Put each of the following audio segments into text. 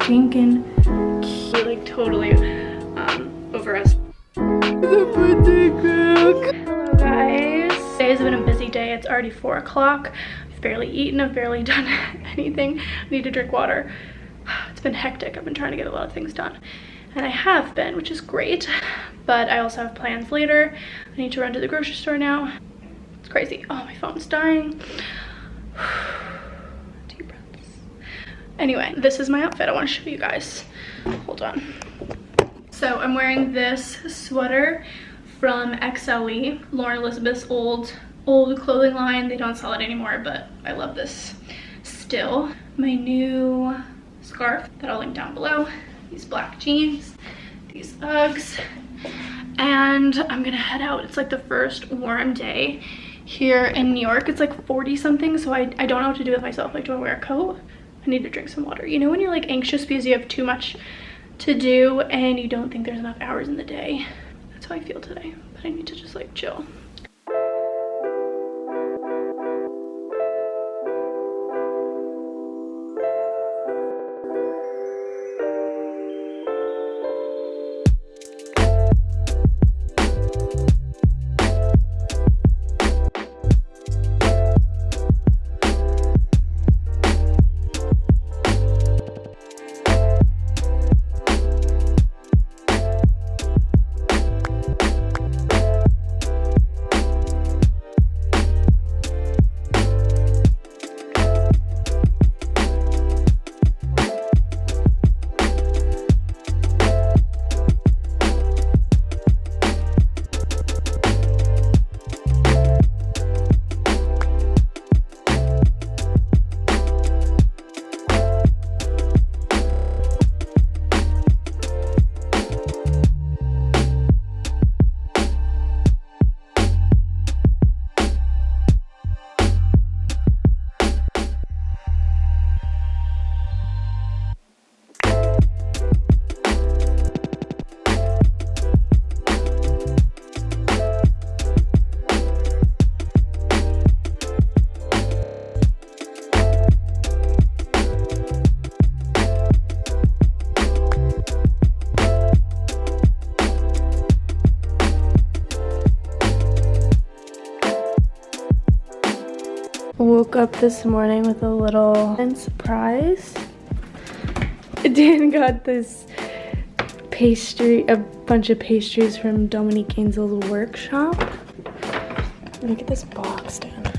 stinking cute, like totally over us. The birthday cake. Hello guys. Today's been a busy day. It's already 4 o'clock. I've barely eaten. I've barely done anything. I need to drink water. It's been hectic. I've been trying to get a lot of things done. And I have been, which is great. But I also have plans later. I need to run to the grocery store now. It's crazy. Oh, my phone's dying. Deep breaths. Anyway, this is my outfit. I want to show you guys. Hold on. So I'm wearing this sweater from XLE, Lauren Elizabeth's old clothing line. They don't sell it anymore, but I love this still. My new scarf that I'll link down below. These black jeans, these Uggs, and I'm gonna head out. It's like the first warm day here in New York. It's like 40 something, so I don't know what to do with myself. Like, do I wear a coat? I need to drink some water. You know when you're like anxious because you have too much to do and you don't think there's enough hours in the day? That's how I feel today, but I need to just like chill. Woke up this morning with a little surprise. Dan got this pastry, a bunch of pastries from Dominique Ainsl's workshop. Look at this box, Dan.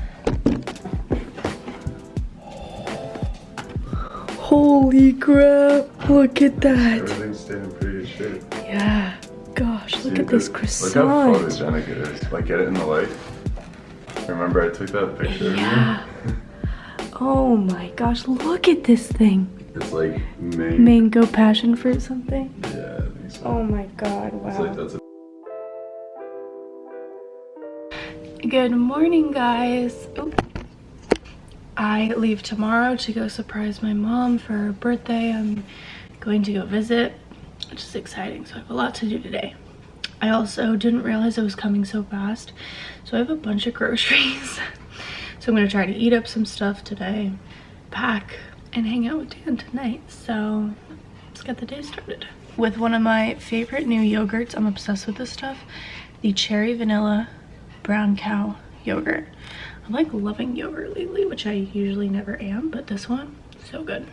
Holy crap, look at that. Everything's staying pretty good shape. Yeah, gosh, look at this croissant. Look how photogenic it is. Like, get it in the light. Remember I took that picture of you? Oh my gosh, look at this thing. It's like mango passion fruit something? Yeah, I think so. Oh my god, wow. It's like that's Good morning, guys. Oh. I leave tomorrow to go surprise my mom for her birthday. I'm going to go visit, which is exciting. So I have a lot to do today. I also didn't realize it was coming so fast. So I have a bunch of groceries. So I'm gonna try to eat up some stuff today, pack, and hang out with Dan tonight. So let's get the day started. With one of my favorite new yogurts, I'm obsessed with this stuff, the Cherry Vanilla Brown Cow yogurt. I'm like loving yogurt lately, which I usually never am, but this one, so good.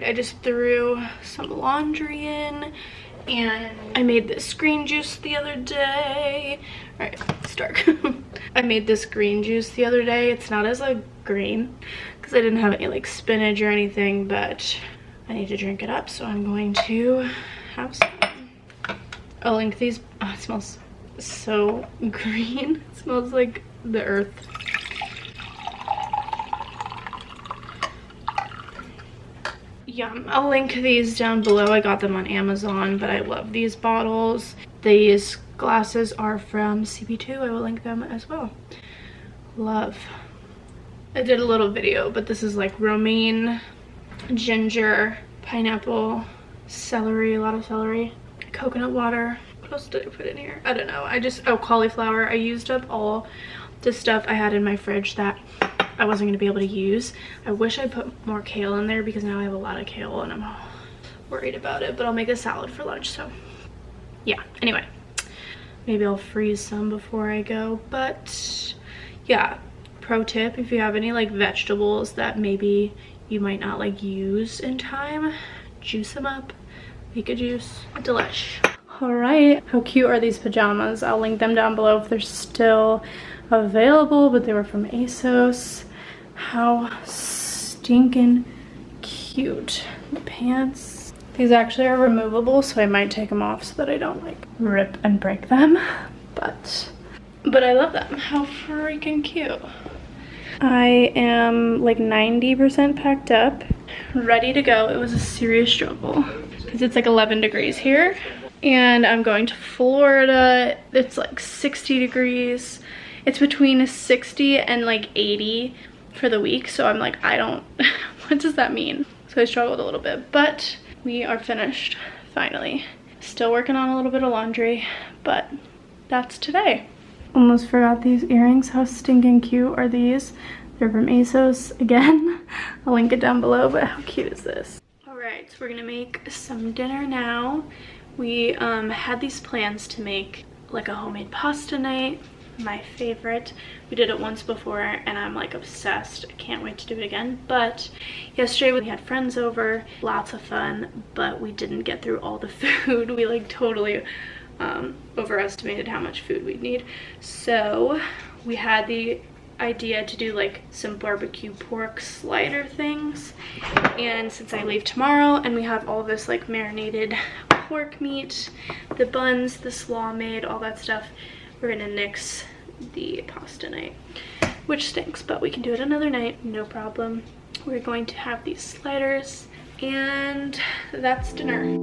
I just threw some laundry in and I made this green juice the other day. All right, it's dark. I made this green juice the other day. It's not as like green because I didn't have any like spinach or anything, but I need to drink it up, so I'm going to have some. I'll link these. Oh, it smells so green. It smells like the earth. Yum. I'll link these down below. I got them on Amazon, but I love these bottles. These glasses are from CB2. I will link them as well. Love. I did a little video, but this is like romaine, ginger, pineapple, celery, a lot of celery, coconut water. What else did I put in here? I don't know. Oh, cauliflower. I used up all the stuff I had in my fridge that I wasn't gonna be able to use. I wish I put more kale in there because now I have a lot of kale and I'm worried about it, but I'll make a salad for lunch, so yeah. Anyway, maybe I'll freeze some before I go, but yeah. Pro tip, if you have any like vegetables that maybe you might not like use in time, juice them up, make a juice. Delish. All right, how cute are these pajamas? I'll link them down below if they're still available, but they were from ASOS. How stinking cute. The pants. These actually are removable, so I might take them off so that I don't like rip and break them, but I love them. How freaking cute. I am like 90% packed up, ready to go. It was a serious struggle because it's like 11 degrees here and I'm going to Florida. It's like 60 degrees. It's between 60 and like 80 for the week. So I'm like, what does that mean? So I struggled a little bit, but we are finished finally. Still working on a little bit of laundry, but that's today. Almost forgot these earrings. How stinking cute are these? They're from ASOS again. I'll link it down below, but how cute is this? All right, so we're gonna make some dinner now. We had these plans to make like a homemade pasta night, my favorite. We did it once before and I'm like obsessed. I can't wait to do it again. But yesterday we had friends over, lots of fun, but we didn't get through all the food. We like totally overestimated how much food we'd need. So we had the idea to do like some barbecue pork slider things, and since I leave tomorrow and we have all this like marinated pork meat, the buns, the slaw made, all that stuff, we're gonna nix the pasta night, which stinks, but we can do it another night, no problem. We're going to have these sliders and that's dinner.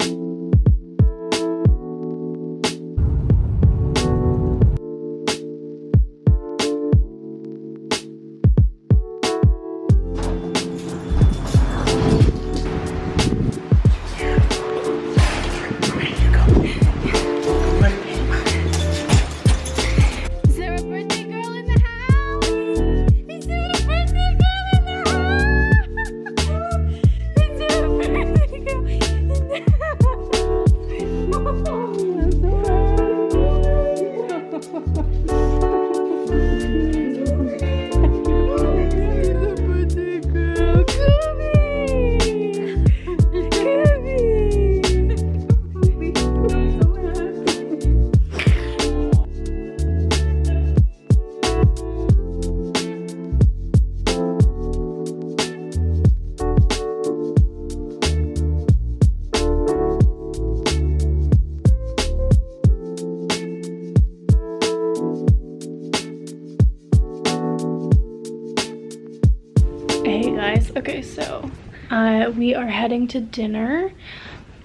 Hey guys, okay, so we are heading to dinner.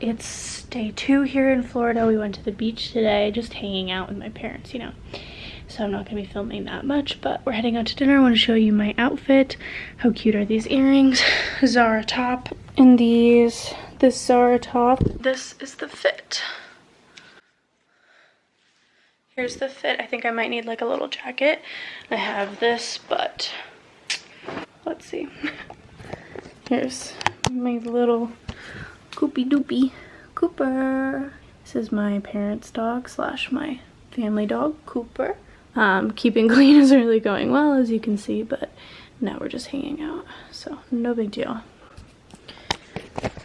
It's day 2 here in Florida. We went to the beach today, just hanging out with my parents, you know. So I'm not gonna be filming that much, but we're heading out to dinner. I want to show you my outfit. How cute are these earrings? Zara top and this Zara top. This is the fit. Here's the fit. I think I might need like a little jacket. I have this, but let's see. Here's my little Coopy Doopy Cooper. This is my parents' dog / my family dog, Cooper. Keeping clean is really going well, as you can see, but now we're just hanging out, so no big deal.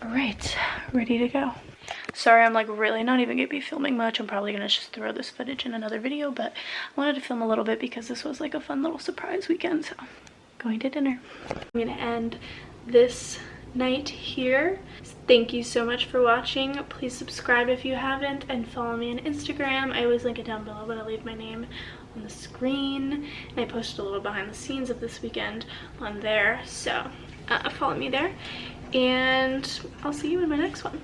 All right, ready to go. Sorry, I'm like really not even gonna be filming much. I'm probably gonna just throw this footage in another video, but I wanted to film a little bit because this was like a fun little surprise weekend, so going to dinner. I'm gonna end this night here. Thank you so much for watching. Please subscribe if you haven't and follow me on Instagram. I always link it down below, but I'll leave my name on the screen, and I posted a little behind the scenes of this weekend on there, so follow me there. and I'll see you in my next one.